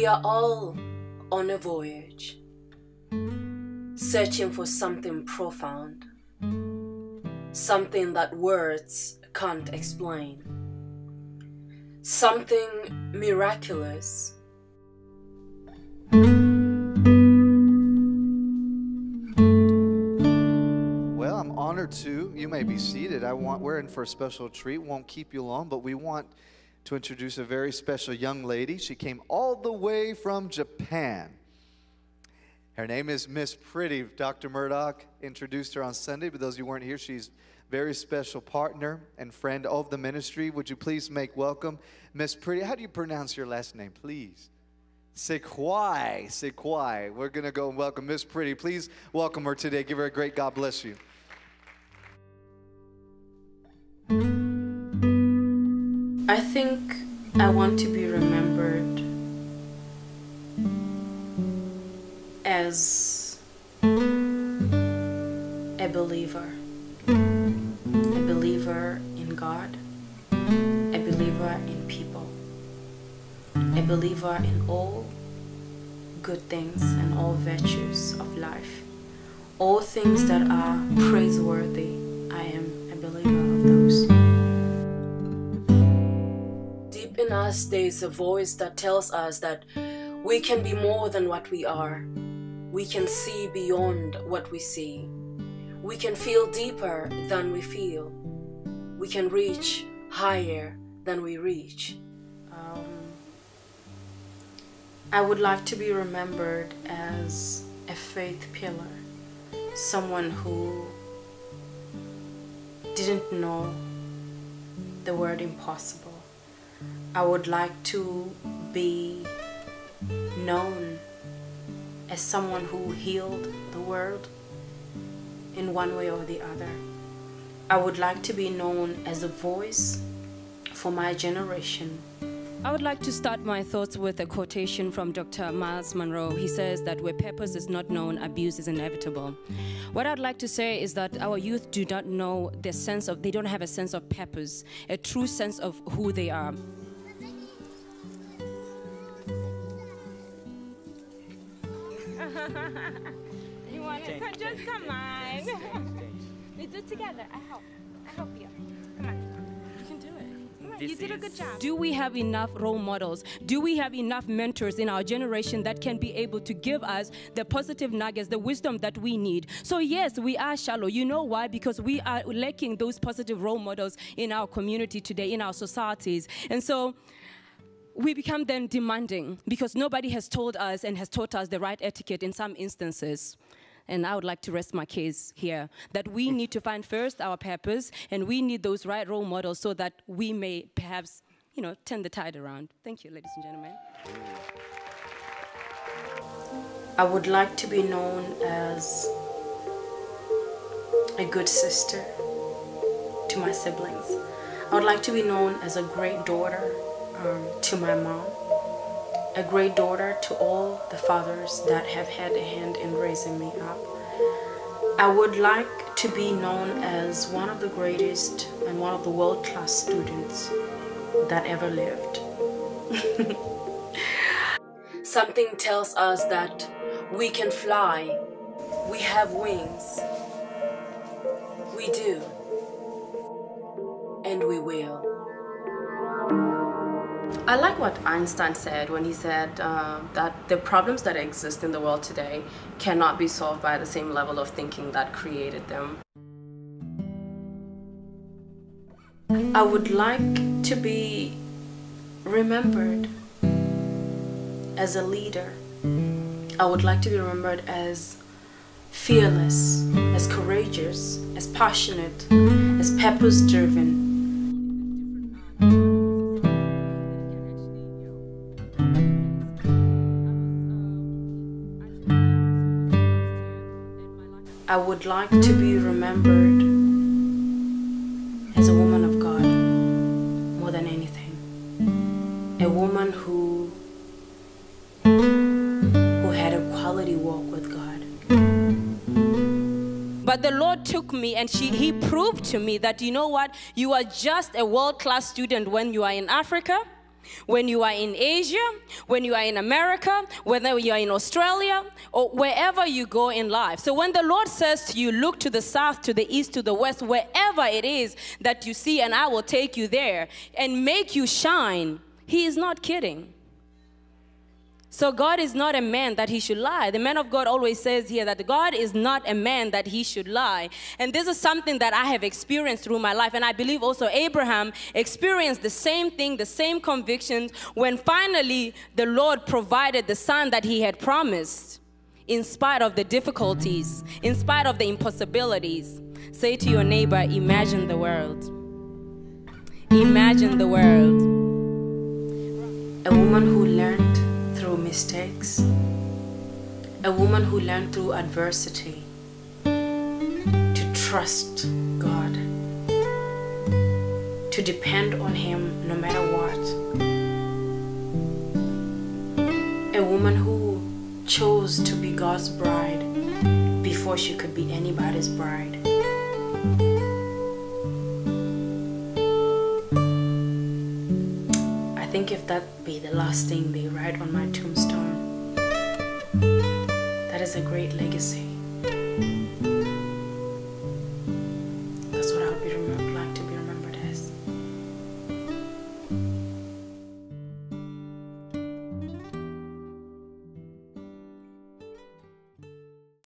We are all on a voyage, searching for something profound, something that words can't explain, something miraculous. Well, I'm honored to. You may be seated. We're in for a special treat. Won't keep you long, but we want to introduce a very special young lady. She came all the way from Japan. Her name is Miss Pretty. Dr. Murdoch introduced her on Sunday. But those of you who weren't here, she's a very special partner and friend of the ministry. Would you please make welcome Miss Pretty? How do you pronounce your last name, please? Sequoia. Sequoia. We're going to go and welcome Miss Pretty. Please welcome her today. Give her a great God bless you. I think I want to be remembered as a believer in God, a believer in people, a believer in all good things and all virtues of life, all things that are praiseworthy. I am a believer of those. Deep in us, there is a voice that tells us that we can be more than what we are. We can see beyond what we see. We can feel deeper than we feel. We can reach higher than we reach. I would like to be remembered as a faith pillar, someone who didn't know the word impossible. I would like to be known as someone who healed the world in one way or the other. I would like to be known as a voice for my generation. I would like to start my thoughts with a quotation from Dr. Miles Monroe. He says that where purpose is not known, abuse is inevitable. What I'd like to say is that our youth do not know the sense of, they don't have a sense of purpose, a true sense of who they are. You want to just come on. We do it together. I help you. Come on. You can do it. Come on. You did a good job. Do we have enough role models? Do we have enough mentors in our generation that can be able to give us the positive nuggets, the wisdom that we need? So yes, we are shallow. You know why? Because we are lacking those positive role models in our community today, in our societies. And so we become then demanding because nobody has told us and has taught us the right etiquette in some instances. And I would like to rest my case here, that we need to find first our purpose, and we need those right role models so that we may perhaps, turn the tide around. Thank you, ladies and gentlemen. I would like to be known as a good sister to my siblings. I would like to be known as a great daughter to my mom, a great daughter to all the fathers that have had a hand in raising me up. I would like to be known as one of the greatest and one of the world-class students that ever lived. Something tells us that we can fly, we have wings, we do, and we will. I like what Einstein said when he said that the problems that exist in the world today cannot be solved by the same level of thinking that created them. I would like to be remembered as a leader. I would like to be remembered as fearless, as courageous, as passionate, as purpose-driven. I would like to be remembered as a woman of God more than anything. A woman who had a quality walk with God. But the Lord took me and He proved to me that, you know what, you are just a world-class student when you are in Africa. when you are in Asia, when you are in America, whether you are in Australia, or wherever you go in life. So when the Lord says to you, look to the south, to the east, to the west, wherever it is that you see, and I will take you there and make you shine, He is not kidding. So God is not a man that He should lie. The man of God always says here that God is not a man that He should lie. And this is something that I have experienced through my life. And I believe also Abraham experienced the same thing, the same convictions, when finally the Lord provided the son that He had promised, in spite of the difficulties, in spite of the impossibilities. Say to your neighbor, imagine the world. Imagine the world. A woman who learned through mistakes, a woman who learned through adversity to trust God, to depend on Him no matter what. A woman who chose to be God's bride before she could be anybody's bride. I think if that be the last thing they write on my tombstone, that is a great legacy.